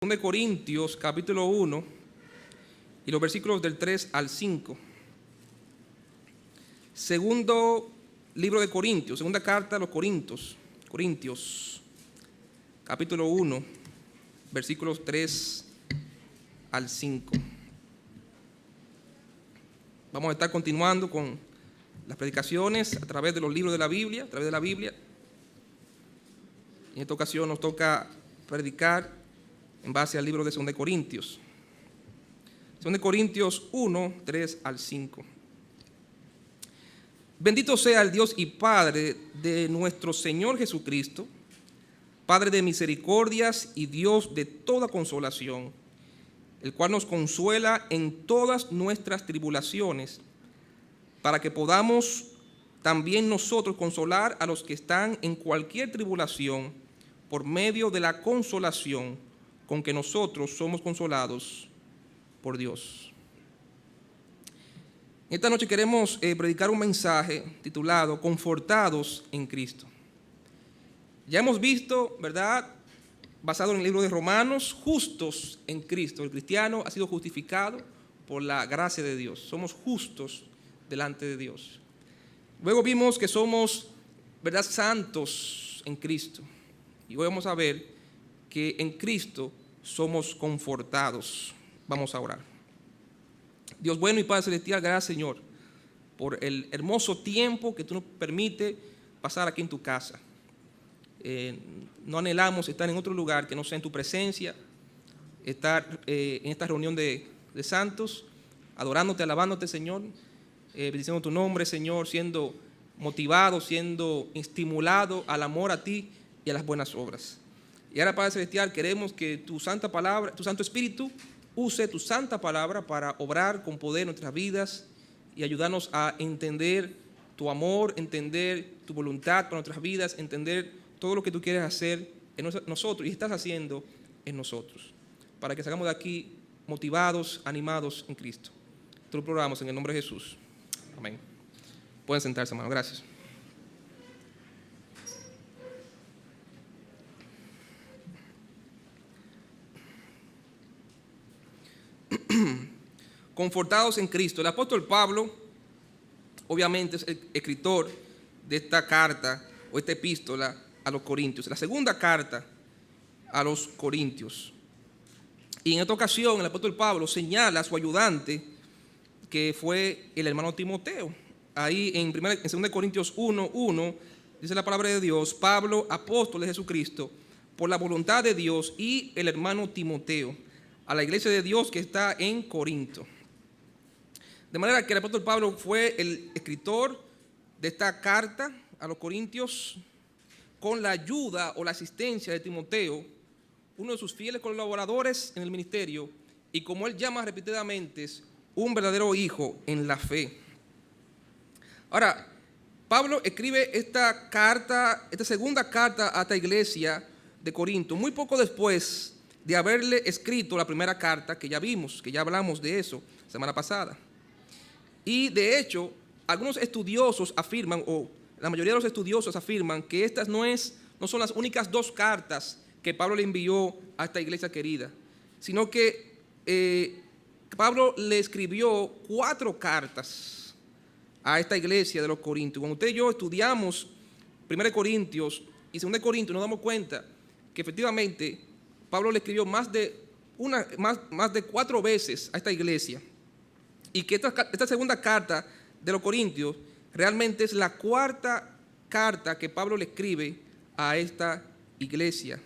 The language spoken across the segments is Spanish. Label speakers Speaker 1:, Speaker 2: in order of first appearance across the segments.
Speaker 1: 2 Corintios capítulo 1 y los versículos del 3 al 5. Segundo libro de Corintios, segunda carta a los Corintios, capítulo 1, versículos 3 al 5. Vamos a estar continuando con las predicaciones a través de los libros de la Biblia, a través de la Biblia. En esta ocasión nos toca predicar en base al libro de 2 Corintios. 2 Corintios 1, 3 al 5. Bendito sea el Dios y Padre de nuestro Señor Jesucristo, Padre de misericordias y Dios de toda consolación, el cual nos consuela en todas nuestras tribulaciones, para que podamos también nosotros consolar a los que están en cualquier tribulación por medio de la consolación con que nosotros somos consolados por Dios. Esta noche queremos predicar un mensaje titulado Confortados en Cristo. Ya hemos visto, ¿verdad?, basado en el libro de Romanos, justos en Cristo. El cristiano ha sido justificado por la gracia de Dios. Somos justos delante de Dios. Luego vimos que somos, ¿verdad?, santos en Cristo. Y hoy vamos a ver que en Cristo somos confortados. Vamos a orar. Dios bueno y Padre celestial, gracias, Señor, por el hermoso tiempo que tú nos permites pasar aquí en tu casa. No anhelamos estar en otro lugar que no sea en tu presencia, estar en esta reunión de santos, adorándote, alabándote, Señor, bendiciendo tu nombre, Señor, siendo motivado, siendo estimulado al amor a ti y a las buenas obras. Y ahora, Padre celestial, queremos que tu santa palabra, tu Santo Espíritu, use tu santa palabra para obrar con poder en nuestras vidas y ayudarnos a entender tu amor, entender tu voluntad para nuestras vidas, entender todo lo que tú quieres hacer en nosotros y estás haciendo en nosotros, para que salgamos de aquí motivados, animados en Cristo. Te lo proclamamos en el nombre de Jesús. Amén. Pueden sentarse, hermano. Gracias. Confortados en Cristo. El apóstol Pablo, obviamente, es el escritor de esta carta o esta epístola a los Corintios, la segunda carta a los Corintios. Y en esta ocasión el apóstol Pablo señala a su ayudante, que fue el hermano Timoteo. Ahí en 2 Corintios 1:1 dice la palabra de Dios: Pablo, apóstol de Jesucristo, por la voluntad de Dios, y el hermano Timoteo, a la iglesia de Dios que está en Corinto. De manera que el apóstol Pablo fue el escritor de esta carta a los Corintios con la ayuda o la asistencia de Timoteo, uno de sus fieles colaboradores en el ministerio, y como él llama repetidamente, un verdadero hijo en la fe. Ahora, Pablo escribe esta carta, esta segunda carta a esta iglesia de Corinto, muy poco después de haberle escrito la primera carta que ya vimos, que ya hablamos de eso semana pasada. Y de hecho, algunos estudiosos afirman, o la mayoría de los estudiosos afirman, que estas no son las únicas dos cartas que Pablo le envió a esta iglesia querida, sino que Pablo le escribió 4 cartas a esta iglesia de los Corintios. Cuando usted y yo estudiamos 1 Corintios y 2 Corintios, nos damos cuenta que efectivamente Pablo le escribió más de 4 veces a esta iglesia, y que esta segunda carta de los Corintios realmente es la cuarta carta que Pablo le escribe a esta iglesia.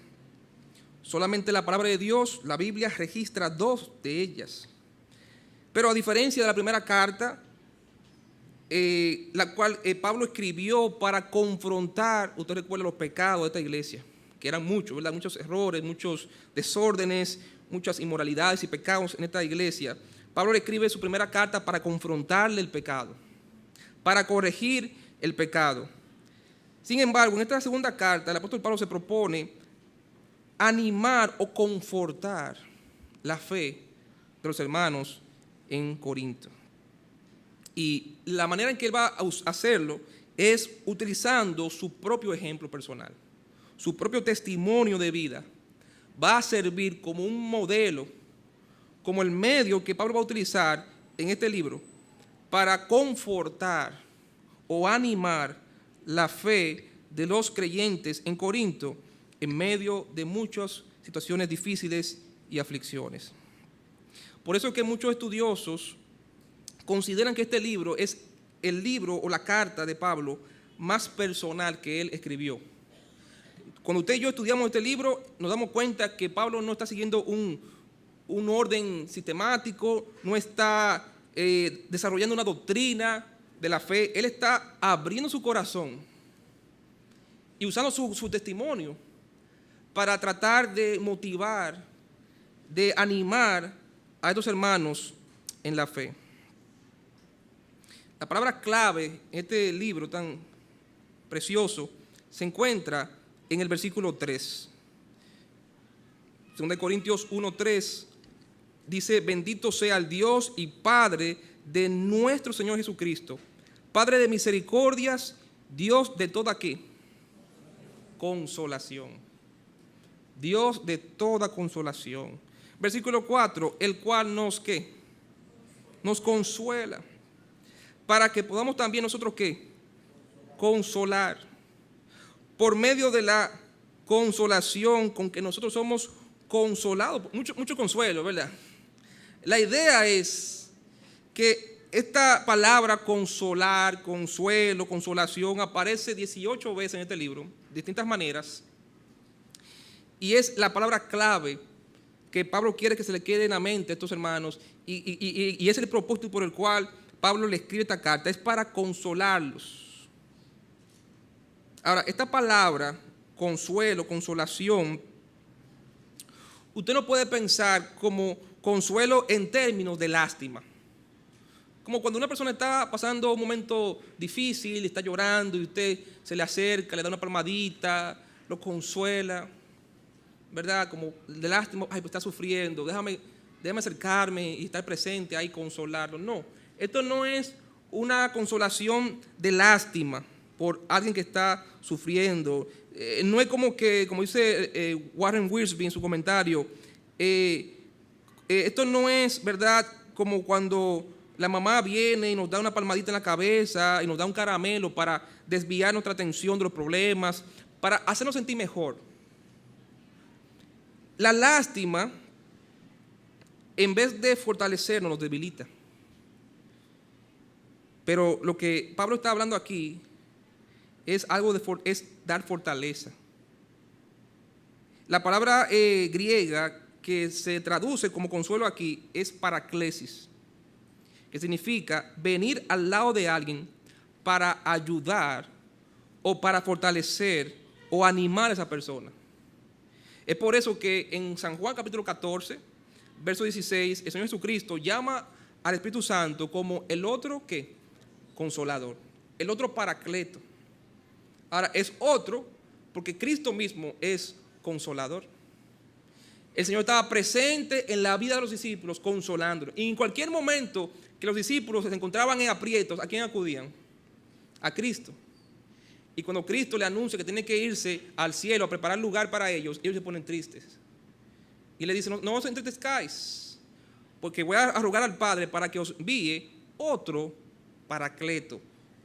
Speaker 1: Solamente la palabra de Dios, la Biblia, registra 2 de ellas. Pero a diferencia de la primera carta, la cual Pablo escribió para confrontar, usted recuerda, los pecados de esta iglesia, que eran muchos, ¿verdad? Muchos errores, muchos desórdenes, muchas inmoralidades y pecados en esta iglesia. Pablo le escribe su primera carta para confrontarle el pecado, para corregir el pecado. Sin embargo, en esta segunda carta, el apóstol Pablo se propone animar o confortar la fe de los hermanos en Corinto. Y la manera en que él va a hacerlo es utilizando su propio ejemplo personal, su propio testimonio de vida, va a servir como un modelo, como el medio que Pablo va a utilizar en este libro para confortar o animar la fe de los creyentes en Corinto en medio de muchas situaciones difíciles y aflicciones. Por eso es que muchos estudiosos consideran que este libro es el libro o la carta de Pablo más personal que él escribió. Cuando usted y yo estudiamos este libro, nos damos cuenta que Pablo no está siguiendo un orden sistemático, no está desarrollando una doctrina de la fe. Él está abriendo su corazón y usando su testimonio para tratar de motivar, de animar a estos hermanos en la fe. La palabra clave en este libro tan precioso se encuentra en el versículo 3. 2 Corintios 1:3 dice: bendito sea el Dios y Padre de nuestro Señor Jesucristo, Padre de misericordias, Dios de toda ¿qué? Consolación. Dios de toda consolación. Versículo 4, el cual nos ¿qué? Nos consuela, para que podamos también nosotros ¿qué? Consolar. Por medio de la consolación con que nosotros somos consolados. Mucho consuelo, ¿verdad? La idea es que esta palabra consolar, consuelo, consolación aparece 18 veces en este libro, de distintas maneras. Y es la palabra clave que Pablo quiere que se le quede en la mente a estos hermanos. Y es el propósito por el cual Pablo le escribe esta carta, es para consolarlos. Ahora, esta palabra, consuelo, consolación, usted no puede pensar como consuelo en términos de lástima. Como cuando una persona está pasando un momento difícil, está llorando y usted se le acerca, le da una palmadita, lo consuela, ¿verdad? Como de lástima, ay, pues está sufriendo, déjame acercarme y estar presente ahí, consolarlo. No, esto no es una consolación de lástima por alguien que está sufriendo. No es como dice Warren Wiersbe en su comentario, esto no es, ¿verdad?, como cuando la mamá viene y nos da una palmadita en la cabeza y nos da un caramelo para desviar nuestra atención de los problemas, para hacernos sentir mejor. La lástima, en vez de fortalecernos, nos debilita. Pero lo que Pablo está hablando aquí es dar fortaleza. La palabra griega que se traduce como consuelo aquí es paraklesis, que significa venir al lado de alguien para ayudar o para fortalecer o animar a esa persona. Es por eso que en San Juan capítulo 14, verso 16, el Señor Jesucristo llama al Espíritu Santo como el otro ¿qué? Consolador, el otro paracleto. Ahora, es otro porque Cristo mismo es consolador. El Señor estaba presente en la vida de los discípulos consolándolos. Y en cualquier momento que los discípulos se encontraban en aprietos, ¿a quién acudían? A Cristo. Y cuando Cristo le anuncia que tiene que irse al cielo a preparar lugar para ellos, ellos se ponen tristes. Y le dicen, no os entristezcáis, porque voy a rogar al Padre para que os envíe otro paracleto,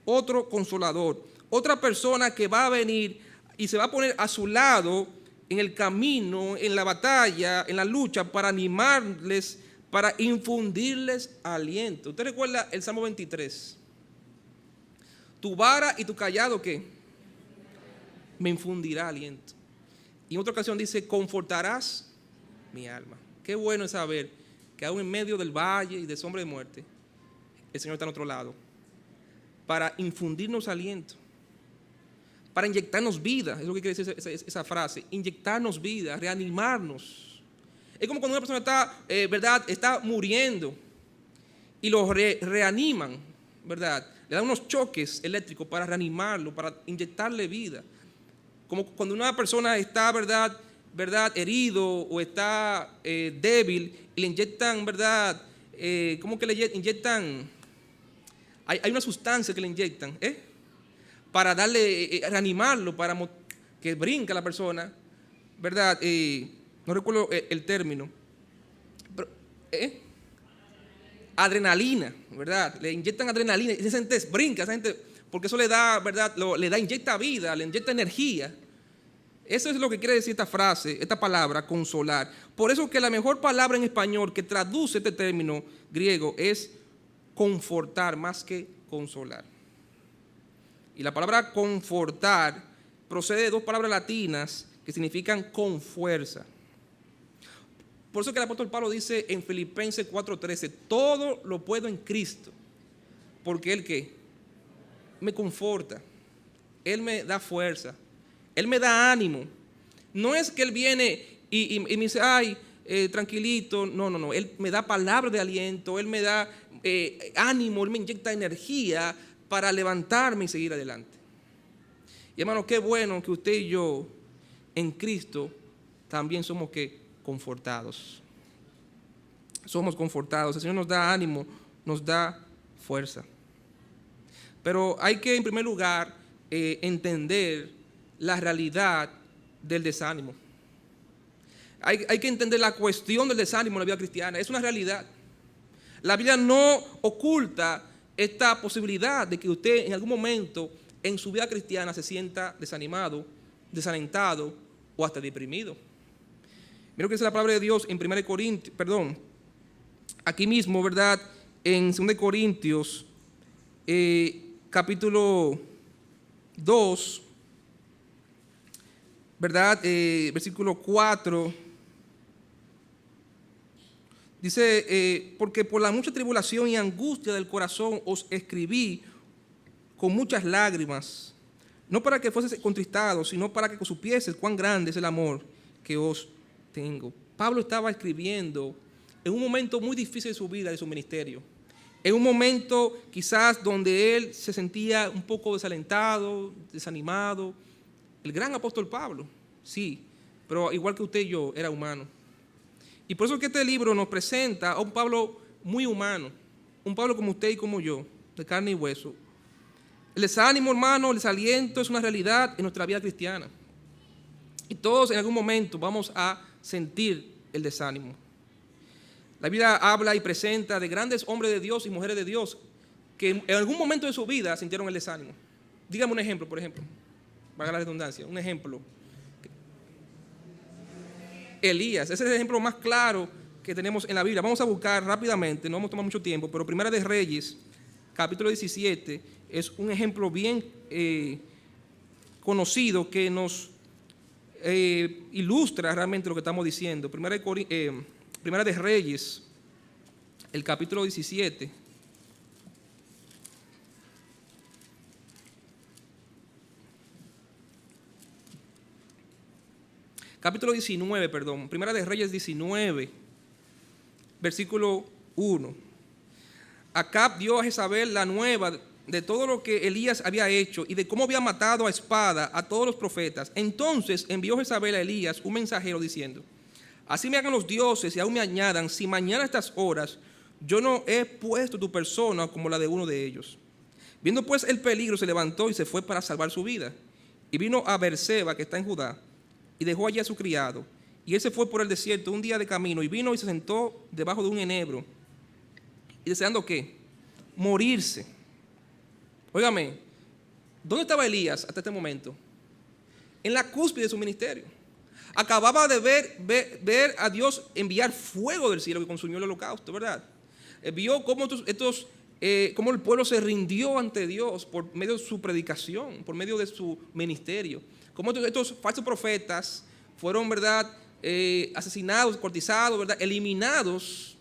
Speaker 1: otro consolador, otra persona que va a venir y se va a poner a su lado en el camino, en la batalla, en la lucha, para animarles, para infundirles aliento. ¿Usted recuerda el Salmo 23? Tu vara y tu callado, ¿qué? Me infundirá aliento. Y en otra ocasión dice, confortarás mi alma. Qué bueno es saber que aún en medio del valle y de sombra de muerte, el Señor está en otro lado, para infundirnos aliento, para inyectarnos vida. Es lo que quiere decir esa frase, inyectarnos vida, reanimarnos. Es como cuando una persona está, ¿verdad?, está muriendo y lo reaniman, ¿verdad? Le dan unos choques eléctricos para reanimarlo, para inyectarle vida. Como cuando una persona está, ¿verdad?, herido o está débil y le inyectan, ¿verdad? ¿Cómo que le inyectan? Hay una sustancia que le inyectan, para darle, reanimarlo, para que brinque la persona, ¿verdad? no recuerdo el término, pero, adrenalina, ¿verdad? Le inyectan adrenalina y esa gente brinca, esa gente, porque eso le da, ¿verdad? Inyecta vida, le inyecta energía. Eso es lo que quiere decir esta frase, esta palabra, consolar. Por eso que la mejor palabra en español que traduce este término griego es confortar más que consolar. Y la palabra confortar procede de dos palabras latinas que significan con fuerza. Por eso que el apóstol Pablo dice en Filipenses 4:13, todo lo puedo en Cristo, porque Él ¿qué? Me conforta, Él me da fuerza, Él me da ánimo. No es que Él viene y me dice, ay, tranquilito, no, Él me da palabras de aliento, Él me da ánimo, Él me inyecta energía para levantarme y seguir adelante. Y hermano, qué bueno que usted y yo en Cristo también somos ¿qué? Confortados. Somos confortados. El Señor nos da ánimo, nos da fuerza. Pero hay que, en primer lugar, entender la realidad del desánimo. Hay que entender la cuestión del desánimo en la vida cristiana. Es una realidad. La Biblia no oculta esta posibilidad de que usted en algún momento en su vida cristiana se sienta desanimado, desalentado o hasta deprimido. Mira lo que dice la palabra de Dios en 1 Corintios, aquí mismo, ¿verdad? En 2 Corintios, capítulo 2, ¿verdad? Versículo 4, dice, porque por la mucha tribulación y angustia del corazón os escribí con muchas lágrimas, no para que fueses contristados, sino para que supieses cuán grande es el amor que os tengo. Pablo estaba escribiendo en un momento muy difícil de su vida, de su ministerio. En un momento quizás donde él se sentía un poco desalentado, desanimado. El gran apóstol Pablo, sí, pero igual que usted y yo, era humano. Y por eso es que este libro nos presenta a un Pablo muy humano, un Pablo como usted y como yo, de carne y hueso. El desánimo, hermano, el desaliento es una realidad en nuestra vida cristiana. Y todos en algún momento vamos a sentir el desánimo. La Biblia habla y presenta de grandes hombres de Dios y mujeres de Dios que en algún momento de su vida sintieron el desánimo. Dígame un ejemplo, por ejemplo. Valga la redundancia, un ejemplo. Elías, ese es el ejemplo más claro que tenemos en la Biblia. Vamos a buscar rápidamente, no vamos a tomar mucho tiempo, pero Primera de Reyes, capítulo 17, es un ejemplo bien conocido que nos ilustra realmente lo que estamos diciendo. Primera de Reyes, el capítulo 17. Capítulo 19, perdón. Primera de Reyes 19, versículo 1. Acab dio a Jezabel la nueva de todo lo que Elías había hecho y de cómo había matado a espada a todos los profetas. Entonces envió Jezabel a Elías un mensajero diciendo: así me hagan los dioses y aún me añadan, si mañana a estas horas yo no he puesto tu persona como la de uno de ellos. Viendo pues el peligro, se levantó y se fue para salvar su vida. Y vino a Beerseba, que está en Judá, y dejó allí a su criado. Y él se fue por el desierto un día de camino, y vino y se sentó debajo de un enebro. Y deseando ¿qué? Morirse. Óigame, ¿dónde estaba Elías hasta este momento? En la cúspide de su ministerio. Acababa de ver a Dios enviar fuego del cielo que consumió el holocausto, ¿verdad? Vio cómo cómo el pueblo se rindió ante Dios por medio de su predicación, por medio de su ministerio. Cómo estos falsos profetas fueron, ¿verdad?, asesinados, cortizados, ¿verdad?, eliminados.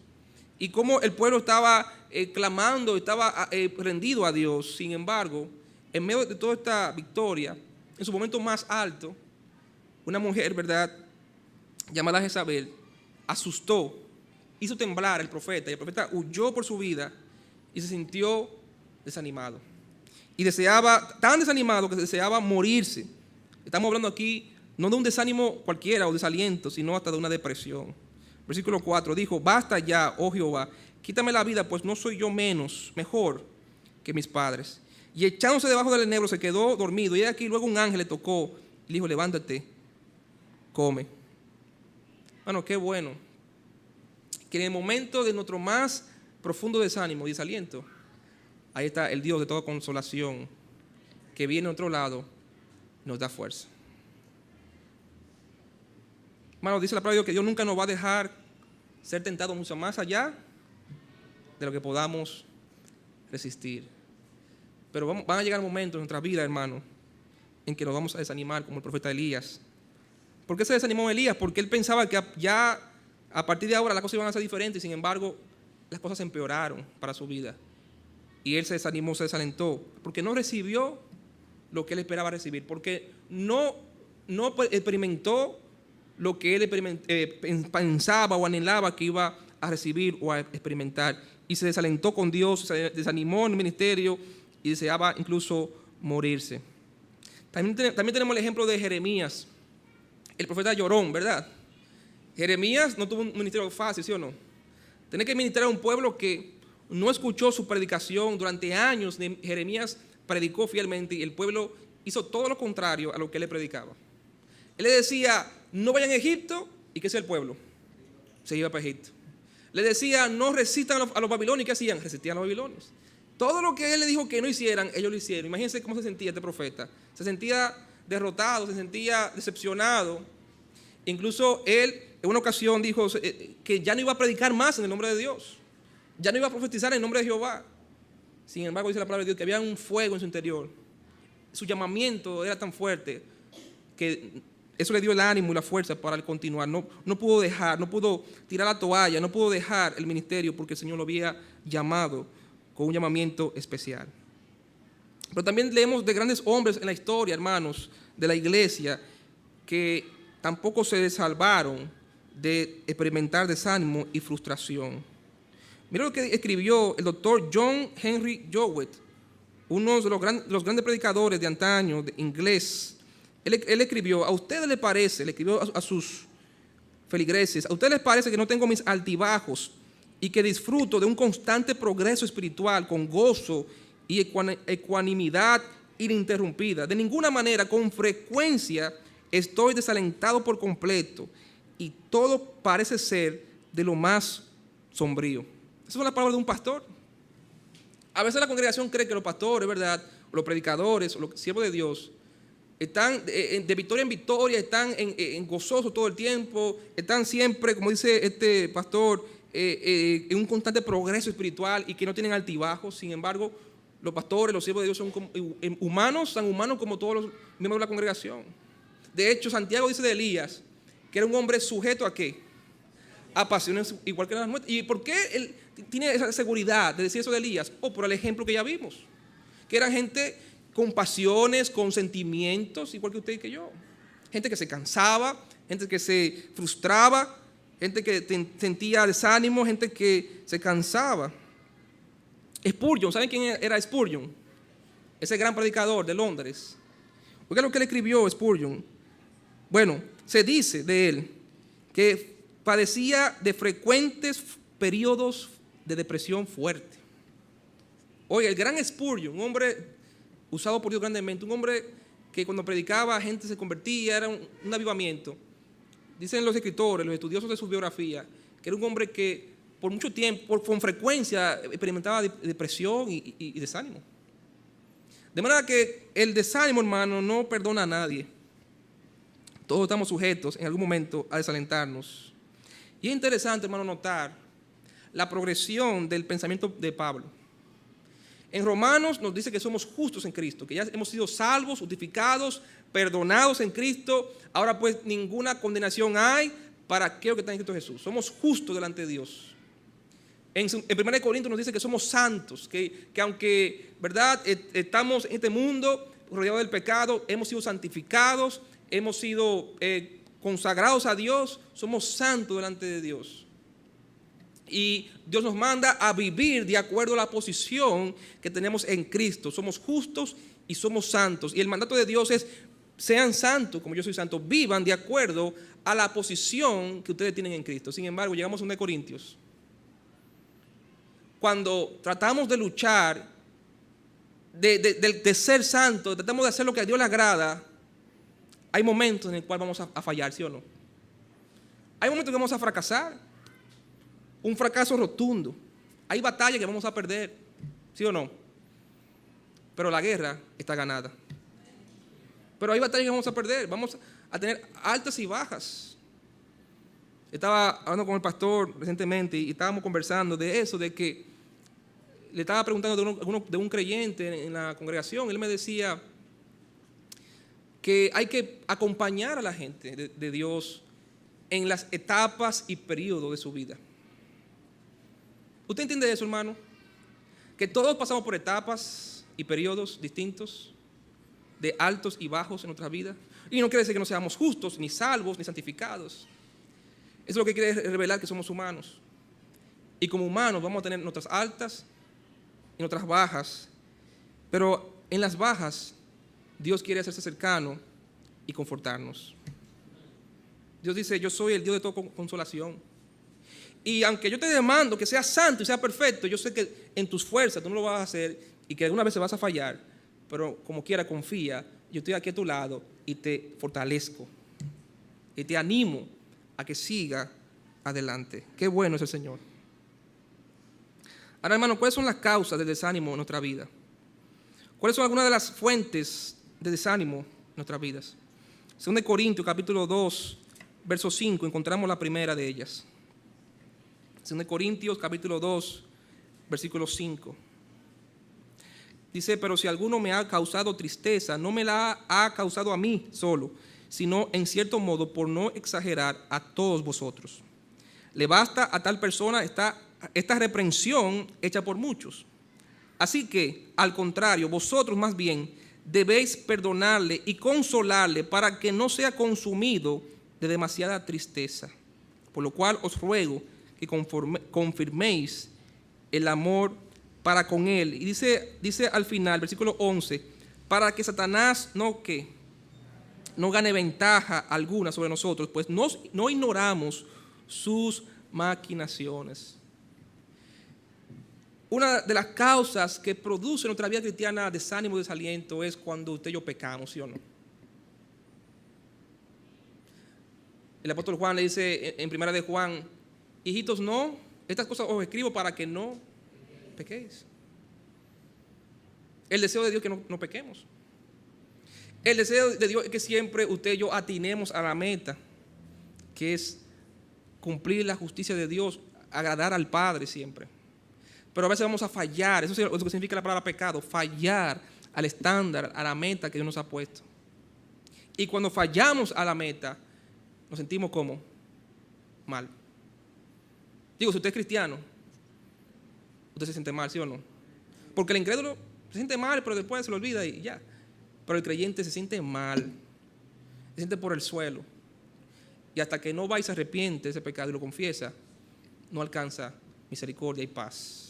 Speaker 1: Y cómo el pueblo estaba clamando, estaba rendido a Dios. Sin embargo, en medio de toda esta victoria, en su momento más alto, una mujer, ¿verdad?, llamada Jezabel, asustó, hizo temblar al profeta, y el profeta huyó por su vida y se sintió desanimado. Y tan desanimado que deseaba morirse. Estamos hablando aquí no de un desánimo cualquiera o desaliento, sino hasta de una depresión. Versículo 4, dijo: basta ya, oh Jehová, quítame la vida, pues no soy yo mejor que mis padres. Y echándose debajo del enebro se quedó dormido. Y aquí luego un ángel le tocó y le dijo: levántate, come. Bueno, qué bueno que en el momento de nuestro más profundo desánimo y desaliento, ahí está el Dios de toda consolación que viene a otro lado, nos da fuerza. Hermano, dice la palabra de Dios que Dios nunca nos va a dejar ser tentados mucho más allá de lo que podamos resistir. Pero van a llegar momentos en nuestra vida, hermano, en que nos vamos a desanimar, como el profeta Elías. ¿Por qué se desanimó Elías? Porque él pensaba que ya a partir de ahora las cosas iban a ser diferentes, y sin embargo las cosas empeoraron para su vida. Y él se desanimó, se desalentó, porque no recibió lo que él esperaba recibir, porque no experimentó lo que él pensaba o anhelaba que iba a recibir o a experimentar. Y se desalentó con Dios, se desanimó en el ministerio y deseaba incluso morirse. También tenemos el ejemplo de Jeremías, el profeta llorón, ¿verdad? Jeremías no tuvo un ministerio fácil, ¿sí o no? Tenía que ministrar a un pueblo que no escuchó su predicación durante años. Jeremías predicó fielmente y el pueblo hizo todo lo contrario a lo que él le predicaba. Él le decía, no vayan a Egipto, ¿y qué hacía el pueblo? Se iba para Egipto. Le decía, no resistan a los babilonios, ¿y qué hacían? Resistían a los babilonios. Todo lo que él le dijo que no hicieran, ellos lo hicieron. Imagínense cómo se sentía este profeta. Se sentía derrotado, se sentía decepcionado. Incluso él en una ocasión dijo que ya no iba a predicar más en el nombre de Dios. Ya no iba a profetizar en el nombre de Jehová. Sin embargo, dice la palabra de Dios que había un fuego en su interior. Su llamamiento era tan fuerte que eso le dio el ánimo y la fuerza para continuar. No pudo dejar, no pudo tirar la toalla, no pudo dejar el ministerio porque el Señor lo había llamado con un llamamiento especial. Pero también leemos de grandes hombres en la historia, hermanos, de la iglesia, que tampoco se salvaron de experimentar desánimo y frustración. Mira lo que escribió el doctor John Henry Jowett, uno de los grandes predicadores de antaño, de inglés. Él escribió, ¿a ustedes les parece? Le escribió a sus feligreses, ¿a ustedes les parece que no tengo mis altibajos y que disfruto de un constante progreso espiritual con gozo y ecuanimidad ininterrumpida? De ninguna manera, con frecuencia, estoy desalentado por completo y todo parece ser de lo más sombrío. Esas son las palabras de un pastor. A veces la congregación cree que los pastores, ¿verdad?, o los predicadores, o los siervos de Dios, están de victoria en victoria, están en gozoso todo el tiempo, están siempre, como dice este pastor, en un constante progreso espiritual y que no tienen altibajos. Sin embargo, los pastores, los siervos de Dios son humanos, tan humanos como todos los miembros de la congregación. De hecho, Santiago dice de Elías que era un hombre sujeto ¿a qué? A pasiones igual que las nuestras. ¿Y por qué él tiene esa seguridad de decir eso de Elías? Por el ejemplo que ya vimos, que eran gente con pasiones, con sentimientos, igual que usted y que yo. Gente que se cansaba, gente que se frustraba, gente que sentía desánimo, gente que se cansaba. Spurgeon, ¿saben quién era Spurgeon? Ese gran predicador de Londres. Oiga lo que le escribió Spurgeon. Bueno, se dice de él que padecía de frecuentes periodos de depresión fuerte. Oiga, el gran Spurgeon, un hombre usado por Dios grandemente, un hombre que cuando predicaba gente se convertía, era un avivamiento. Dicen los escritores, los estudiosos de su biografía, que era un hombre que por mucho tiempo, con frecuencia, experimentaba depresión y desánimo. De manera que el desánimo, hermano, no perdona a nadie. Todos estamos sujetos en algún momento a desalentarnos. Y es interesante, hermano, notar la progresión del pensamiento de Pablo. En Romanos nos dice que somos justos en Cristo, que ya hemos sido salvos, justificados, perdonados en Cristo. Ahora pues ninguna condenación hay para aquellos que están en Cristo Jesús. Somos justos delante de Dios. En 1 Corintios nos dice que somos santos, que aunque, ¿verdad?, estamos en este mundo rodeados del pecado, hemos sido santificados, hemos sido consagrados a Dios, somos santos delante de Dios. Y Dios nos manda a vivir de acuerdo a la posición que tenemos en Cristo. Somos justos y somos santos. Y el mandato de Dios es, sean santos como yo soy santo, vivan de acuerdo a la posición que ustedes tienen en Cristo. Sin embargo, llegamos a 1 Corintios. Cuando tratamos de luchar, de ser santos, tratamos de hacer lo que a Dios le agrada, hay momentos en el cual vamos a fallar, ¿sí o no? Hay momentos que vamos a fracasar, un fracaso rotundo. Hay batallas que vamos a perder, ¿sí o no? Pero la guerra está ganada. Pero hay batallas que vamos a perder, vamos a tener altas y bajas. Estaba hablando con el pastor recientemente y estábamos conversando de eso, de que le estaba preguntando de un creyente en la congregación. Él me decía que hay que acompañar a la gente de Dios en las etapas y periodos de su vida. ¿Usted entiende eso, hermano? Que todos pasamos por etapas y periodos distintos, de altos y bajos en nuestra vida. Y no quiere decir que no seamos justos, ni salvos, ni santificados. Eso es lo que quiere revelar, que somos humanos. Y como humanos vamos a tener nuestras altas y nuestras bajas. Pero en las bajas, Dios quiere hacerse cercano y confortarnos. Dios dice, yo soy el Dios de toda consolación. Y aunque yo te demando que seas santo y seas perfecto, yo sé que en tus fuerzas tú no lo vas a hacer y que alguna vez vas a fallar, pero como quiera confía, yo estoy aquí a tu lado y te fortalezco y te animo a que siga adelante. Qué bueno es el Señor. Ahora, hermano, ¿cuáles son las causas del desánimo en nuestra vida? ¿Cuáles son algunas de las fuentes de desánimo en nuestras vidas? Según de Corintios, capítulo 2, verso 5, encontramos la primera de ellas. Según de Corintios, capítulo 2, versículo 5. Dice, pero si alguno me ha causado tristeza, no me la ha causado a mí solo, sino en cierto modo, por no exagerar, a todos vosotros. Le basta a tal persona esta reprensión hecha por muchos. Así que, al contrario, vosotros más bien debéis perdonarle y consolarle para que no sea consumido de demasiada tristeza. Por lo cual os ruego que confirméis el amor para con él. Y dice al final, versículo 11, para que Satanás no gane ventaja alguna sobre nosotros, pues no ignoramos sus maquinaciones. Una de las causas que produce en nuestra vida cristiana desánimo y desaliento es cuando usted y yo pecamos, ¿sí o no? El apóstol Juan le dice en primera de Juan, hijitos, no, estas cosas os escribo para que no pequéis. El deseo de Dios es que no pequemos. El deseo de Dios es que siempre usted y yo atinemos a la meta, que es cumplir la justicia de Dios, agradar al Padre siempre. Pero a veces vamos a fallar, eso es lo que significa la palabra pecado, fallar al estándar, a la meta que Dios nos ha puesto. Y cuando fallamos a la meta, nos sentimos como mal. Digo, si usted es cristiano, usted se siente mal, ¿sí o no? Porque el incrédulo se siente mal, pero después se lo olvida y ya. Pero el creyente se siente mal, se siente por el suelo. Y hasta que no va y se arrepiente de ese pecado y lo confiesa, no alcanza misericordia y paz.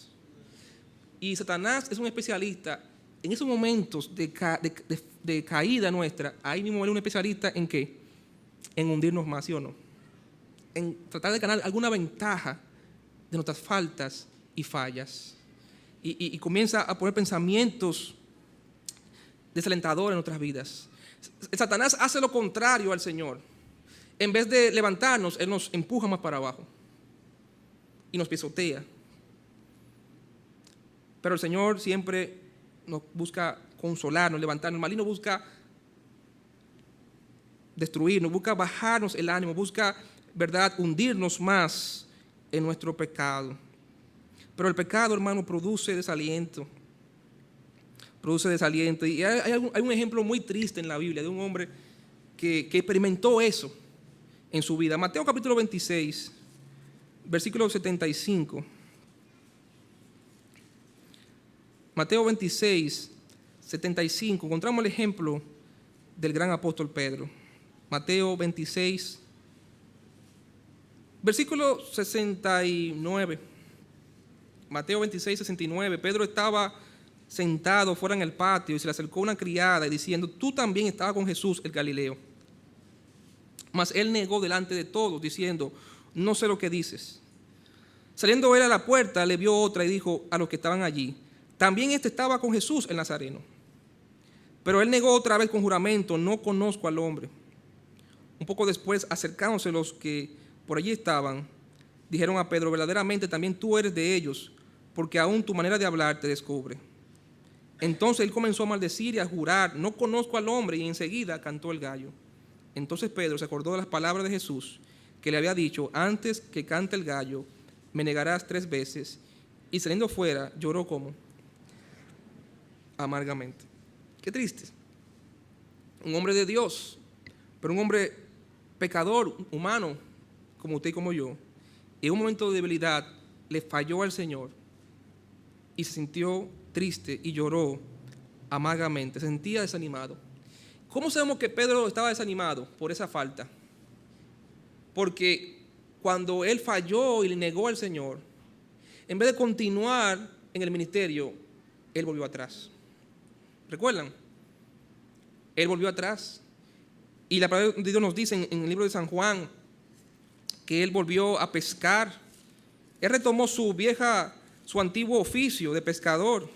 Speaker 1: Y Satanás es un especialista en esos momentos de caída nuestra. Ahí mismo él es un especialista en ¿qué? En hundirnos más, ¿sí o no? En tratar de ganar alguna ventaja de nuestras faltas y fallas. Y comienza a poner pensamientos desalentadores en nuestras vidas. Satanás hace lo contrario al Señor. En vez de levantarnos, él nos empuja más para abajo y nos pisotea. Pero el Señor siempre nos busca consolarnos, levantarnos. El maligno busca destruirnos, busca bajarnos el ánimo, busca, ¿verdad?, hundirnos más en nuestro pecado. Pero el pecado, hermano, produce desaliento. Produce desaliento. Y hay un ejemplo muy triste en la Biblia de un hombre que experimentó eso en su vida. Mateo capítulo 26, versículo 75. Mateo 26, 75. Encontramos el ejemplo del gran apóstol Pedro. Mateo 26, versículo 69. Mateo 26, 69. Pedro estaba sentado fuera en el patio y se le acercó una criada diciendo, tú también estabas con Jesús el Galileo. Mas él negó delante de todos diciendo, no sé lo que dices. Saliendo él a la puerta, le vio otra y dijo a los que estaban allí, también este estaba con Jesús el Nazareno. Pero él negó otra vez con juramento, no conozco al hombre. Un poco después, acercándose los que por allí estaban, dijeron a Pedro: verdaderamente también tú eres de ellos, porque aún tu manera de hablar te descubre. Entonces él comenzó a maldecir y a jurar: no conozco al hombre, y enseguida cantó el gallo. Entonces Pedro se acordó de las palabras de Jesús, que le había dicho: antes que cante el gallo, me negarás 3 veces. Y saliendo fuera, lloró como amargamente. Qué triste. Un hombre de Dios, pero un hombre pecador, humano, como usted y como yo, en un momento de debilidad le falló al Señor y se sintió triste y lloró amargamente, se sentía desanimado. ¿Cómo sabemos que Pedro estaba desanimado? Por esa falta. Porque cuando él falló y le negó al Señor, en vez de continuar en el ministerio, él volvió atrás. ¿Recuerdan? Él volvió atrás. Y la palabra de Dios nos dice en el libro de San Juan que él volvió a pescar. Él retomó su antiguo oficio de pescador.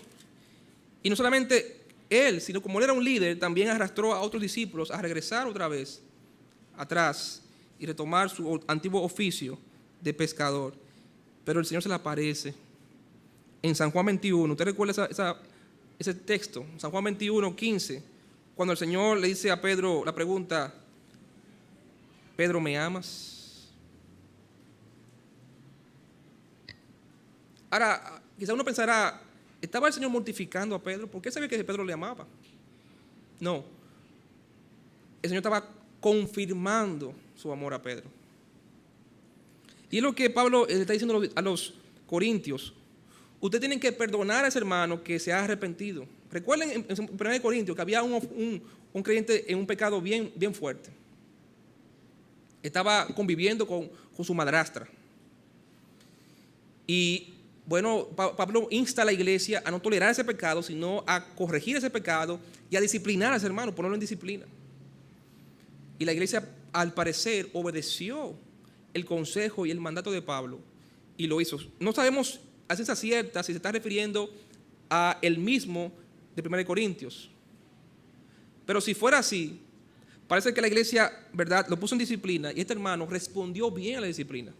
Speaker 1: Y no solamente él, sino como él era un líder, también arrastró a otros discípulos a regresar otra vez atrás y retomar su antiguo oficio de pescador. Pero el Señor se le aparece en San Juan 21. ¿Usted recuerda ese texto? San Juan 21, 15, cuando el Señor le dice a Pedro la pregunta: Pedro, ¿me amas? Ahora, quizá uno pensará: ¿estaba el Señor mortificando a Pedro? ¿Por qué sabía que Pedro le amaba? No. El Señor estaba confirmando su amor a Pedro. Y es lo que Pablo le está diciendo a los corintios: ustedes tienen que perdonar a ese hermano que se ha arrepentido. Recuerden en 1 Corintios que había un creyente en un pecado bien fuerte. Estaba conviviendo con su madrastra. Y bueno, Pablo insta a la iglesia a no tolerar ese pecado, sino a corregir ese pecado y a disciplinar a ese hermano, ponerlo en disciplina. Y la iglesia, al parecer, obedeció el consejo y el mandato de Pablo y lo hizo. No sabemos a ciencia cierta si se está refiriendo a el mismo de 1 Corintios. Pero si fuera así, parece que la iglesia, ¿verdad?, lo puso en disciplina y este hermano respondió bien a la disciplina.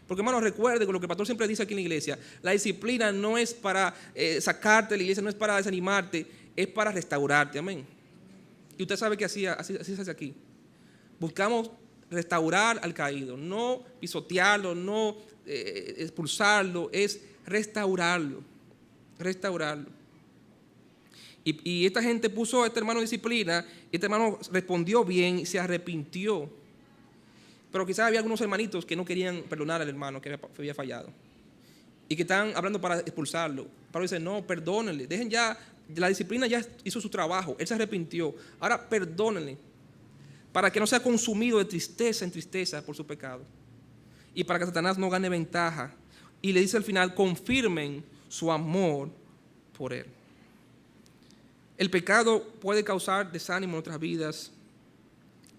Speaker 1: Porque, hermano, recuerde con lo que el pastor siempre dice aquí en la iglesia: la disciplina no es para sacarte de la iglesia, no es para desanimarte, es para restaurarte. Amén. Y usted sabe que así se hace aquí. Buscamos restaurar al caído, no pisotearlo, no expulsarlo, es restaurarlo. Y esta gente puso a este hermano en disciplina, y este hermano respondió bien y se arrepintió. Pero quizás había algunos hermanitos que no querían perdonar al hermano que había fallado y que estaban hablando para expulsarlo. Pablo dice: no, perdónenle, dejen ya, la disciplina ya hizo su trabajo, él se arrepintió, ahora perdónenle, para que no sea consumido de tristeza en tristeza por su pecado y para que Satanás no gane ventaja. Y le dice al final: confirmen su amor por él. El pecado puede causar desánimo en nuestras vidas.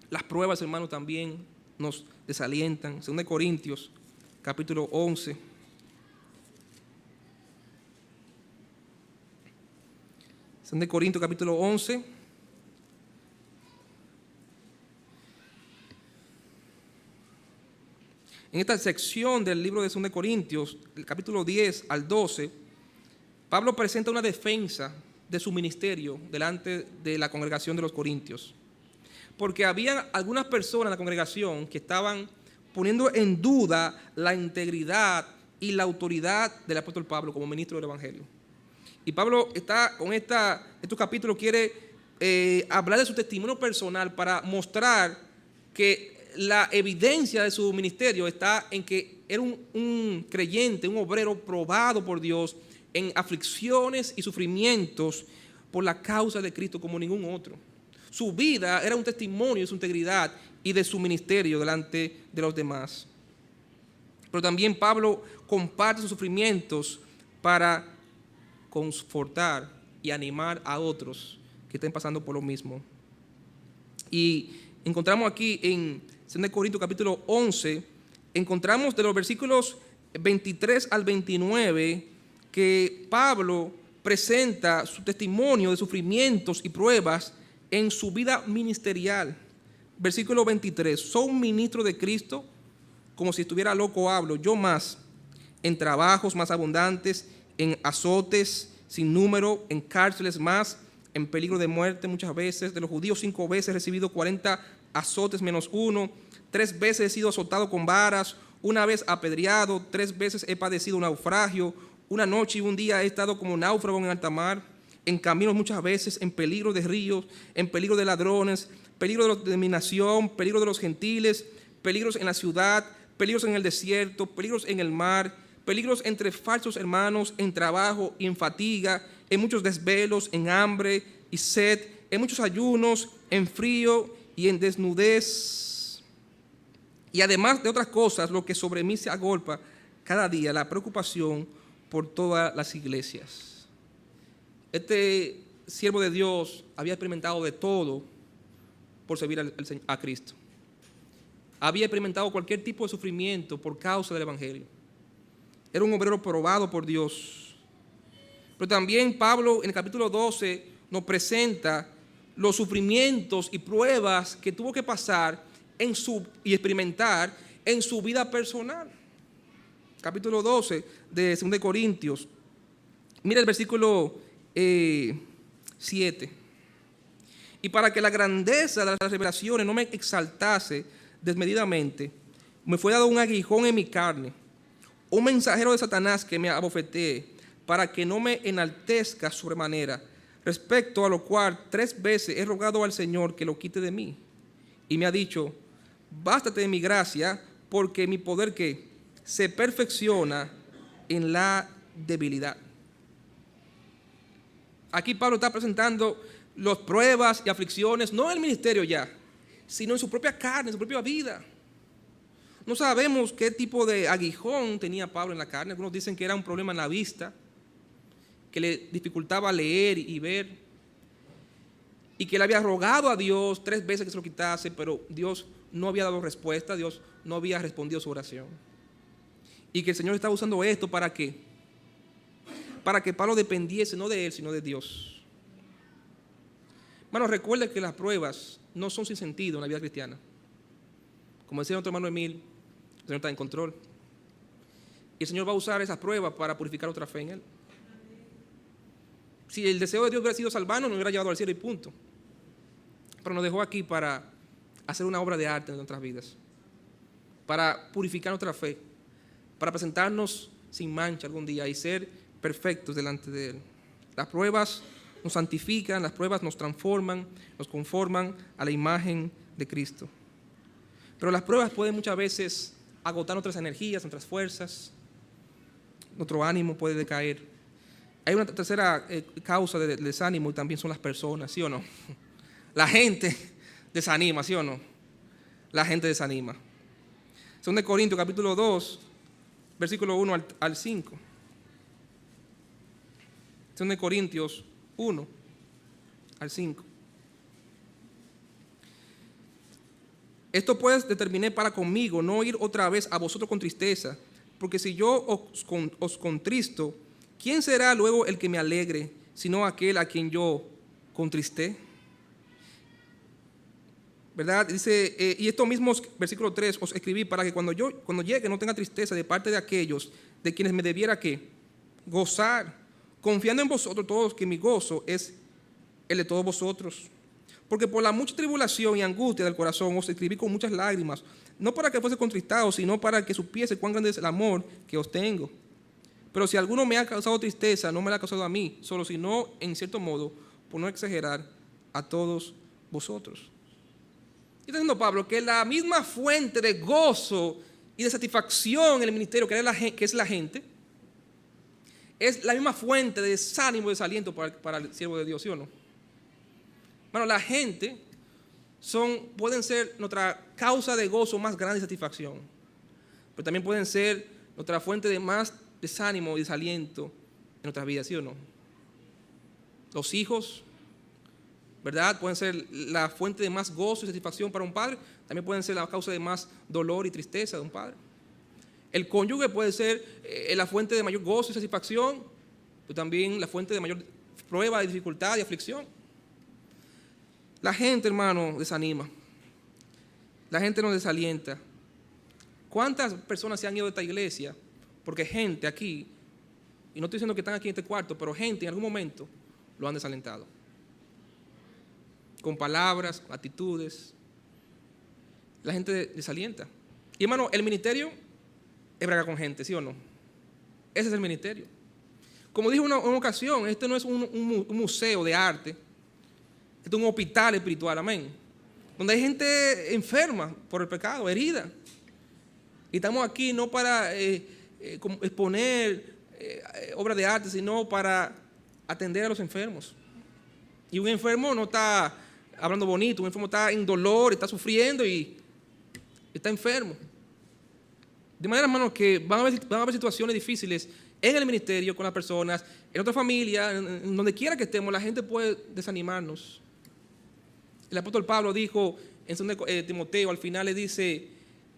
Speaker 1: Las pruebas, hermanos, también nos desalientan. 2 Corintios, capítulo 11. De Corintios, capítulo 11. En esta sección del libro de 2 Corintios, el capítulo 10 al 12, Pablo presenta una defensa de su ministerio delante de la congregación de los corintios. Porque había algunas personas en la congregación que estaban poniendo en duda la integridad y la autoridad del apóstol Pablo como ministro del evangelio. Y Pablo está con estos capítulos, quiere hablar de su testimonio personal para mostrar que la evidencia de su ministerio está en que era un creyente, un obrero probado por Dios en aflicciones y sufrimientos por la causa de Cristo como ningún otro. Su vida era un testimonio de su integridad y de su ministerio delante de los demás. Pero también Pablo comparte sus sufrimientos para confortar y animar a otros que estén pasando por lo mismo. Y encontramos aquí en 2 Corintios capítulo 11, encontramos de los versículos 23 al 29 que Pablo presenta su testimonio de sufrimientos y pruebas en su vida ministerial. Versículo 23: ¿son ministros de Cristo? como si estuviera loco hablo, yo más, en trabajos más abundantes, en azotes sin número, en cárceles más, en peligro de muerte muchas veces. De los judíos 5 veces he recibido 40 azotes menos 1, 3 veces he sido azotado con varas, 1 vez apedreado, 3 veces he padecido naufragio, 1 noche y 1 día he estado como náufrago en alta mar, en caminos muchas veces, en peligro de ríos, en peligro de ladrones, peligro de mi nación, peligro de los gentiles, peligros en la ciudad, peligros en el desierto, peligros en el mar, peligros entre falsos hermanos, en trabajo y en fatiga, en muchos desvelos, en hambre y sed, en muchos ayunos, en frío y en desnudez. Y además de otras cosas, lo que sobre mí se agolpa cada día, la preocupación por todas las iglesias. Este siervo de Dios había experimentado de todo por servir a Cristo. Había experimentado cualquier tipo de sufrimiento por causa del Evangelio. Era un obrero probado por Dios. Pero también Pablo en el capítulo 12 nos presenta los sufrimientos y pruebas que tuvo que pasar y experimentar en su vida personal. Capítulo 12 de 2 Corintios. Mira el versículo 7. Y para que la grandeza de las revelaciones no me exaltase desmedidamente, me fue dado un aguijón en mi carne, un mensajero de Satanás que me abofetee, para que no me enaltezca sobremanera, respecto a lo cual 3 veces he rogado al Señor que lo quite de mí. Y me ha dicho, bástate de mi gracia, porque mi poder que se perfecciona en la debilidad. Aquí Pablo está presentando las pruebas y aflicciones, no en el ministerio ya, sino en su propia carne, en su propia vida. No sabemos qué tipo de aguijón tenía Pablo en la carne. Algunos dicen que era un problema en la vista, que le dificultaba leer y ver, y que le había rogado a Dios 3 veces que se lo quitase, pero Dios no había dado respuesta, Dios no había respondido su oración. Y que el Señor estaba usando esto ¿para qué? Para que Pablo dependiese no de él, sino de Dios. Hermano, recuerda que las pruebas no son sin sentido en la vida cristiana. Como decía nuestro hermano Emil, el Señor está en control. Y el Señor va a usar esas pruebas para purificar otra fe en Él. Si el deseo de Dios hubiera sido salvarnos, nos hubiera llevado al cielo y punto. Pero nos dejó aquí para hacer una obra de arte en nuestras vidas, para purificar nuestra fe, para presentarnos sin mancha algún día y ser perfectos delante de Él. Las pruebas nos santifican, las pruebas nos transforman, nos conforman a la imagen de Cristo. Pero las pruebas pueden muchas veces agotar nuestras energías, nuestras fuerzas, nuestro ánimo puede decaer. Hay una tercera causa de desánimo y también son las personas, ¿sí o no? La gente desanima, ¿sí o no? La gente desanima. 2 Corintios capítulo 2, versículo 1 al 5. 2 Corintios 1 al 5. Esto pues determiné para conmigo, no ir otra vez a vosotros con tristeza, porque si yo os contristo, ¿quién será luego el que me alegre, sino aquel a quien yo contristé? ¿Verdad? Dice, y esto mismo, versículo 3, os escribí para que cuando llegue no tenga tristeza de parte de aquellos de quienes me debiera ¿qué? Gozar, confiando en vosotros todos que mi gozo es el de todos vosotros. Porque por la mucha tribulación y angustia del corazón os escribí con muchas lágrimas, no para que fuese contristado, sino para que supiese cuán grande es el amor que os tengo. Pero si alguno me ha causado tristeza, no me la ha causado a mí, solo sino, en cierto modo, por no exagerar, a todos vosotros. Y está diciendo Pablo que la misma fuente de gozo y de satisfacción en el ministerio que es la gente, es la misma fuente de desánimo y desaliento para el siervo de Dios, ¿sí o no? Bueno, la gente pueden ser nuestra causa de gozo más grande y satisfacción, pero también pueden ser nuestra fuente de más desánimo y desaliento en nuestras vidas, ¿sí o no? Los hijos, ¿verdad? Pueden ser la fuente de más gozo y satisfacción para un padre, también pueden ser la causa de más dolor y tristeza de un padre. El cónyuge puede ser la fuente de mayor gozo y satisfacción, pero también la fuente de mayor prueba, de dificultad y aflicción. La gente, hermano, desanima. La gente nos desalienta ¿Cuántas personas se han ido de esta iglesia? Porque gente aquí, y no estoy diciendo que están aquí en este cuarto, pero gente en algún momento lo han desalentado. Con palabras, con actitudes. La gente desalienta. Y hermano, el ministerio es bregar con gente, ¿sí o no? Ese es el ministerio. Como dije en una ocasión, este no es un museo de arte. Este es un hospital espiritual, amén. Donde hay gente enferma por el pecado, herida. Y estamos aquí no para exponer obras de arte, sino para atender a los enfermos. Y un enfermo no está hablando bonito, un enfermo está en dolor, está sufriendo y está enfermo. De manera, hermano, que van a haber situaciones difíciles en el ministerio, con las personas, en otra familia, en donde quiera que estemos, la gente puede desanimarnos. El apóstol Pablo dijo en 2 Timoteo, al final le dice,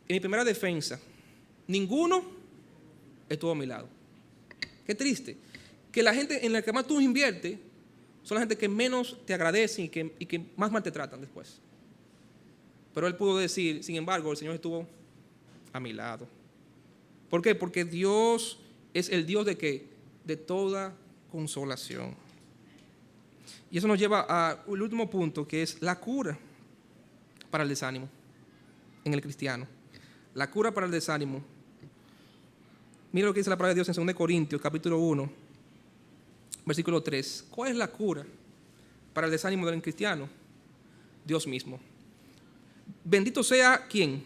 Speaker 1: en mi primera defensa, ninguno estuvo a mi lado. Qué triste, que la gente en la que más tú inviertes son la gente que menos te agradecen y que más mal te tratan después. Pero él pudo decir, sin embargo, el Señor estuvo a mi lado. ¿Por qué? Porque Dios es el Dios de ¿qué? De toda consolación. Y eso nos lleva al último punto, que es la cura para el desánimo en el cristiano. La cura para el desánimo. Mira lo que dice la palabra de Dios en 2 Corintios, capítulo 1, versículo 3. ¿Cuál es la cura para el desánimo del cristiano? Dios mismo. Bendito sea, ¿quién?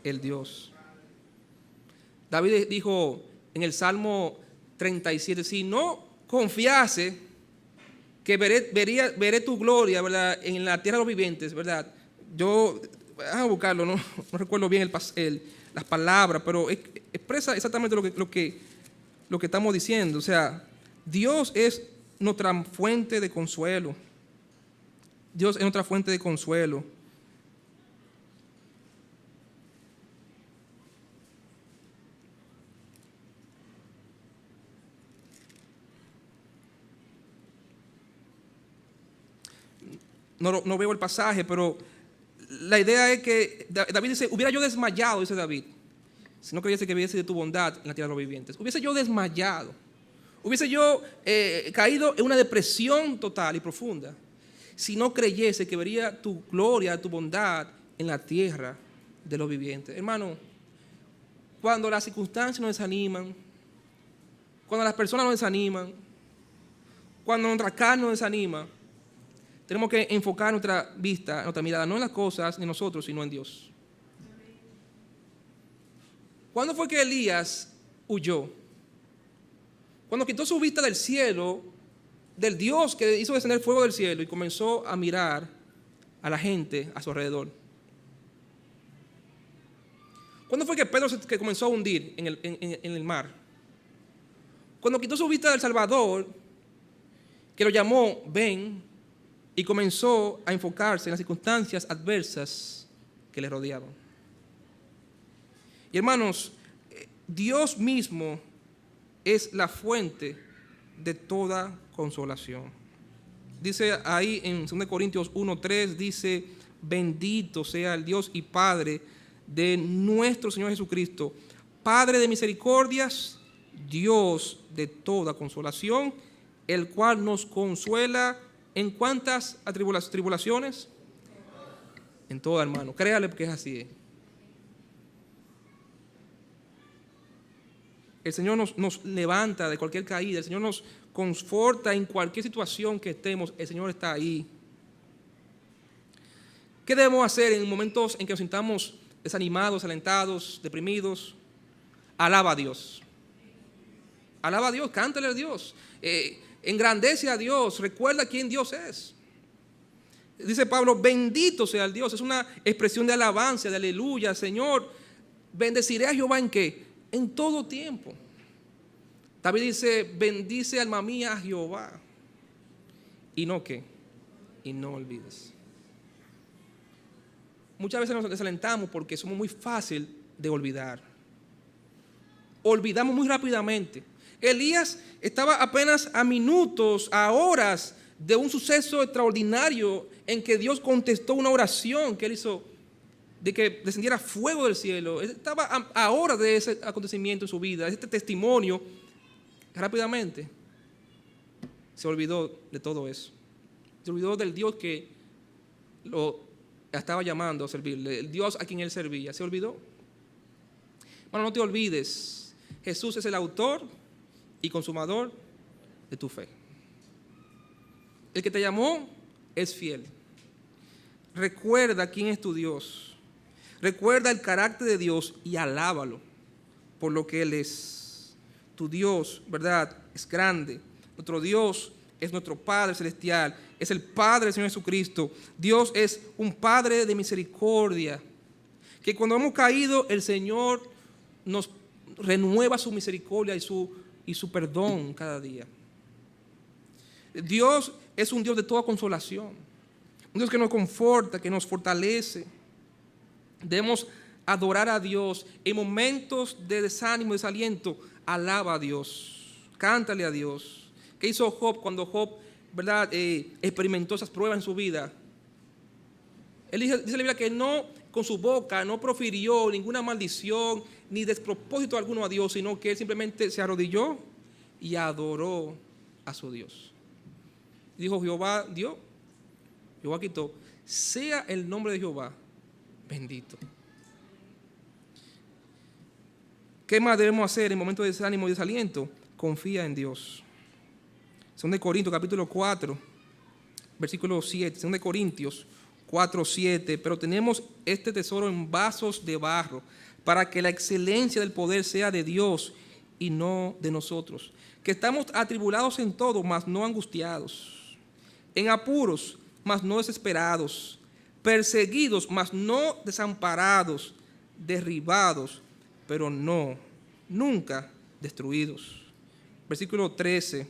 Speaker 1: El Dios. David dijo en el Salmo 37, si no confiase que veré tu gloria, ¿verdad?, en la tierra de los vivientes, ¿verdad? Yo, déjame buscarlo, no recuerdo bien las palabras, pero expresa exactamente lo que estamos diciendo. O sea, Dios es nuestra fuente de consuelo. Dios es nuestra fuente de consuelo. No veo el pasaje, pero la idea es que David dice, hubiera yo desmayado, dice David, si no creyese que hubiese de tu bondad en la tierra de los vivientes. Hubiese yo desmayado. Hubiese yo caído en una depresión total y profunda si no creyese que vería tu gloria, tu bondad en la tierra de los vivientes. Hermano, cuando las circunstancias nos desaniman, cuando las personas nos desaniman, cuando nuestra carne nos desanima, tenemos que enfocar nuestra vista, nuestra mirada, no en las cosas ni en nosotros, sino en Dios. ¿Cuándo fue que Elías huyó? Cuando quitó su vista del cielo, del Dios que hizo descender fuego del cielo y comenzó a mirar a la gente a su alrededor. ¿Cuándo fue que Pedro se comenzó a hundir en el mar? Cuando quitó su vista del Salvador, que lo llamó, ven, y comenzó a enfocarse en las circunstancias adversas que le rodeaban. Y hermanos, Dios mismo es la fuente de toda consolación. Dice ahí en 2 Corintios 1:3, dice, bendito sea el Dios y Padre de nuestro Señor Jesucristo, Padre de misericordias, Dios de toda consolación, el cual nos consuela ¿en cuántas tribulaciones? En todas, hermano. Créale que es así. El Señor nos levanta de cualquier caída. El Señor nos conforta en cualquier situación que estemos. El Señor está ahí. ¿Qué debemos hacer en momentos en que nos sintamos desanimados, alentados, deprimidos? Alaba a Dios. Alaba a Dios, cántale a Dios. Engrandece a Dios, recuerda quién Dios es. Dice Pablo, bendito sea el Dios. Es una expresión de alabanza, de aleluya. Señor, bendeciré a Jehová ¿en qué? En todo tiempo. David dice, bendice alma mía a Jehová. ¿Y no qué? Y no olvides. Muchas veces nos desalentamos porque somos muy fácil de olvidar. Olvidamos muy rápidamente. Elías estaba apenas a minutos, a horas de un suceso extraordinario en que Dios contestó una oración que él hizo de que descendiera fuego del cielo. Él estaba a horas de ese acontecimiento en su vida, este testimonio. Rápidamente se olvidó de todo eso. Se olvidó del Dios que lo estaba llamando a servirle, el Dios a quien él servía. Se olvidó. Bueno, no te olvides, Jesús es el autor y consumador de tu fe. El que te llamó es fiel. Recuerda quién es tu Dios. Recuerda el carácter de Dios y alábalo por lo que Él es. Tu Dios, ¿verdad?, es grande. Nuestro Dios es nuestro Padre celestial. Es el Padre del Señor Jesucristo. Dios es un Padre de misericordia. Que cuando hemos caído, el Señor nos renueva su misericordia y su perdón cada día. Dios es un Dios de toda consolación. Un Dios que nos conforta, que nos fortalece. Debemos adorar a Dios en momentos de desánimo, desaliento. Alaba a Dios, cántale a Dios. ¿Qué hizo Job cuando Job, verdad, experimentó esas pruebas en su vida? Él dice la Biblia que no, con su boca, no profirió ninguna maldición ni despropósito alguno a Dios, sino que él simplemente se arrodilló y adoró a su Dios. Dijo: Jehová dio, Jehová quitó, sea el nombre de Jehová bendito. ¿Qué más debemos hacer en momentos de desánimo y desaliento? Confía en Dios. 2 Corintios capítulo 4, versículo 7. 2 Corintios 4, 7. Pero tenemos este tesoro en vasos de barro, para que la excelencia del poder sea de Dios y no de nosotros. Que estamos atribulados en todo, mas no angustiados. En apuros, mas no desesperados. Perseguidos, mas no desamparados. Derribados, pero no, nunca destruidos. Versículo 13.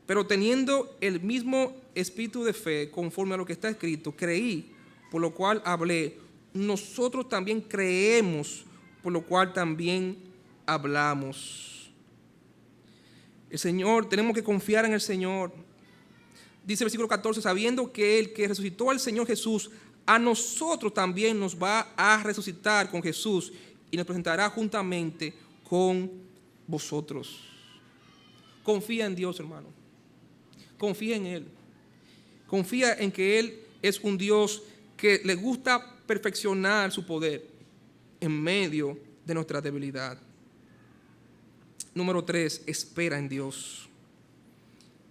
Speaker 1: Pero teniendo el mismo espíritu de fe, conforme a lo que está escrito, creí, por lo cual hablé. Nosotros también creemos, por lo cual también hablamos. El Señor, tenemos que confiar en el Señor. Dice el versículo 14, sabiendo que el que resucitó al Señor Jesús, a nosotros también nos va a resucitar con Jesús y nos presentará juntamente con vosotros. Confía en Dios, hermano. Confía en Él. Confía en que Él es un Dios que le gusta perfeccionar su poder en medio de nuestra debilidad. Número 3, espera en Dios.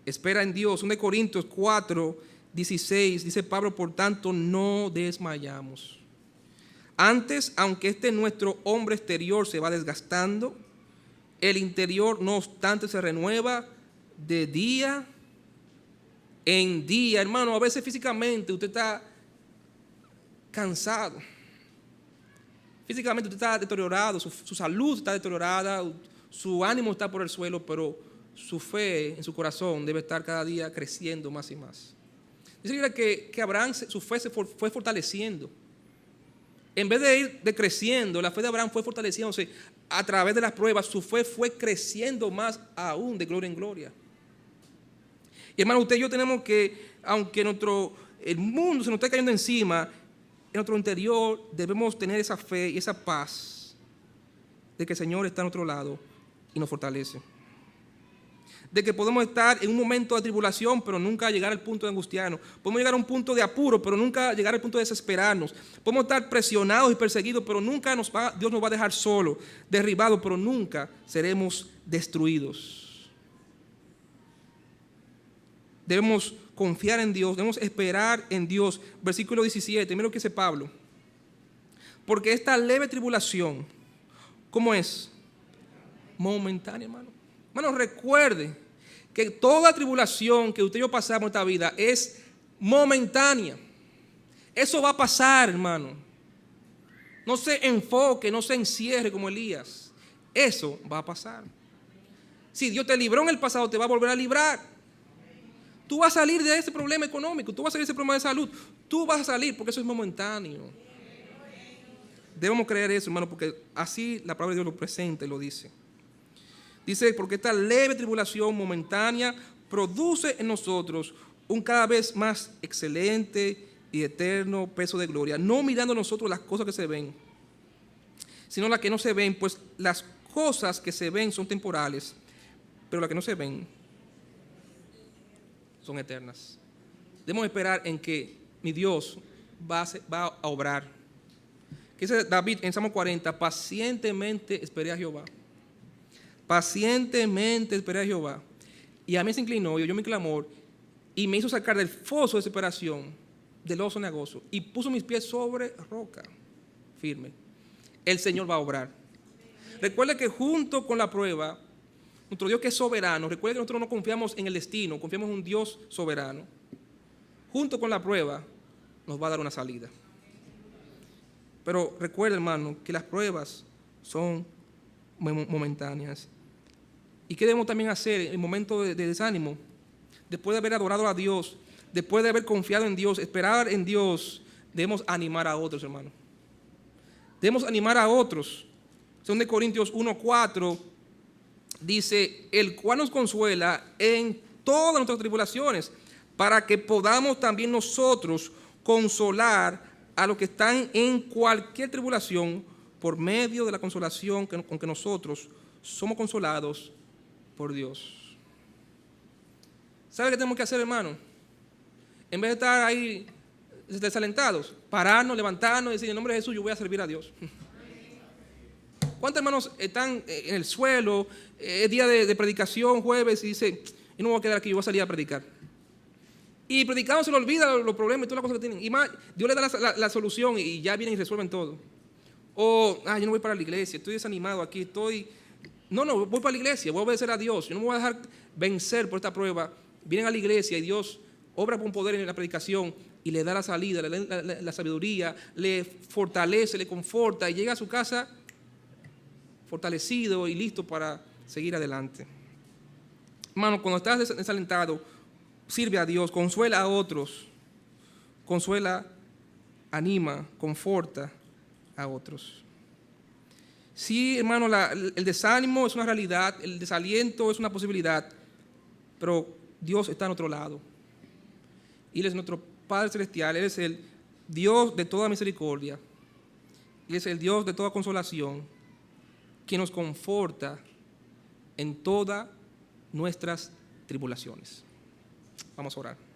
Speaker 1: Espera en Dios. 1 Corintios 4, 16, dice Pablo: por tanto, no desmayamos. Antes, aunque nuestro hombre exterior se va desgastando, el interior, no obstante, se renueva de día en día. Hermano, a veces físicamente usted está cansado. Físicamente usted está deteriorado, su salud está deteriorada, su ánimo está por el suelo, pero su fe en su corazón debe estar cada día creciendo más y más. Dice que Abraham, su fe se fue fortaleciendo. En vez de ir decreciendo, la fe de Abraham fue fortaleciéndose a través de las pruebas. Su fe fue creciendo más aún de gloria en gloria. Y hermano, usted y yo tenemos que, aunque el mundo se nos esté cayendo encima, en nuestro interior debemos tener esa fe y esa paz de que el Señor está a nuestro lado y nos fortalece. De que podemos estar en un momento de tribulación, pero nunca llegar al punto de angustiarnos. Podemos llegar a un punto de apuro, pero nunca llegar al punto de desesperarnos. Podemos estar presionados y perseguidos, pero nunca Dios nos va a dejar solos, derribados, pero nunca seremos destruidos. Debemos confiar en Dios, debemos esperar en Dios. Versículo 17, mira lo que dice Pablo. Porque esta leve tribulación, ¿cómo es? Momentánea, hermano. Hermano, recuerde que toda tribulación que usted y yo pasamos en esta vida es momentánea. Eso va a pasar, hermano. No se enfoque, no se encierre como Elías. Eso va a pasar. Si Dios te libró en el pasado, te va a volver a librar. Tú vas a salir de ese problema económico, tú vas a salir de ese problema de salud. Tú vas a salir porque eso es momentáneo. Debemos creer eso, hermano, porque así la palabra de Dios lo presenta y lo dice. Dice, porque esta leve tribulación momentánea produce en nosotros un cada vez más excelente y eterno peso de gloria, no mirando nosotros las cosas que se ven, sino las que no se ven, pues las cosas que se ven son temporales, pero las que no se ven son eternas. Debemos esperar en que mi Dios va a obrar. ¿Qué dice David en Salmo 40? Pacientemente esperé a Jehová. Pacientemente esperé a Jehová. Y a mí se inclinó y oyó mi clamor y me hizo sacar del foso de desesperación, del oso cenagoso, y puso mis pies sobre roca firme. El Señor va a obrar. Recuerde que junto con la prueba, nuestro Dios que es soberano, recuerde que nosotros no confiamos en el destino, confiamos en un Dios soberano. Junto con la prueba nos va a dar una salida. Pero recuerde, hermano, que las pruebas son momentáneas. ¿Y qué debemos también hacer en el momento de desánimo? Después de haber adorado a Dios, después de haber confiado en Dios, esperar en Dios, debemos animar a otros, hermano. Debemos animar a otros. 2 Corintios 1:4 dice, el cual nos consuela en todas nuestras tribulaciones, para que podamos también nosotros consolar a los que están en cualquier tribulación por medio de la consolación con que nosotros somos consolados por Dios. ¿Sabe qué tenemos que hacer, hermano? En vez de estar ahí desalentados, pararnos, levantarnos y decir, en nombre de Jesús yo voy a servir a Dios. ¿Cuántos hermanos están en el suelo, es día de predicación, jueves, y dicen, yo no me voy a quedar aquí, yo voy a salir a predicar? Y predicando se le olvida los problemas y todas las cosas que tienen. Y más, Dios le da la solución y ya vienen y resuelven todo. O, yo no voy para la iglesia, estoy desanimado aquí, No, voy para la iglesia, voy a obedecer a Dios. Yo no me voy a dejar vencer por esta prueba. Vienen a la iglesia y Dios obra con poder en la predicación y le da la salida, le da la sabiduría, le fortalece, le conforta y llega a su casa fortalecido y listo para seguir adelante. Hermano, cuando estás desalentado, sirve a Dios, consuela a otros, consuela, anima, conforta a otros. Sí, hermano, el desánimo es una realidad, el desaliento es una posibilidad, pero Dios está a nuestro lado. Él es nuestro Padre Celestial, Él es el Dios de toda misericordia, Él es el Dios de toda consolación, quien nos conforta en todas nuestras tribulaciones. Vamos a orar.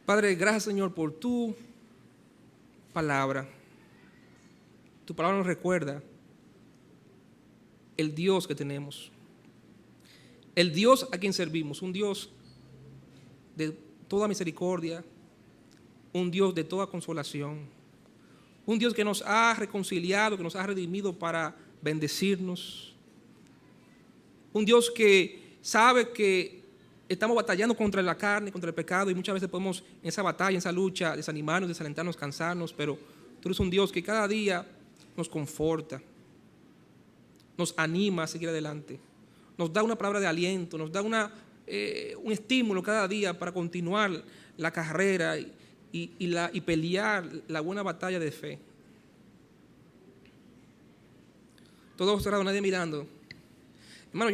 Speaker 1: Padre, gracias, Señor, por tu palabra. Tu palabra nos recuerda el Dios que tenemos, el Dios a quien servimos, un Dios de toda misericordia, un Dios de toda consolación, un Dios que nos ha reconciliado, que nos ha redimido para bendecirnos, un Dios que sabe que estamos batallando contra la carne, contra el pecado, y muchas veces podemos en esa batalla, en esa lucha, desanimarnos, desalentarnos, cansarnos, pero tú eres un Dios que cada día nos conforta, nos anima a seguir adelante, nos da una palabra de aliento, nos da un estímulo cada día para continuar la carrera y pelear la buena batalla de fe. Todo cerrado, nadie mirando.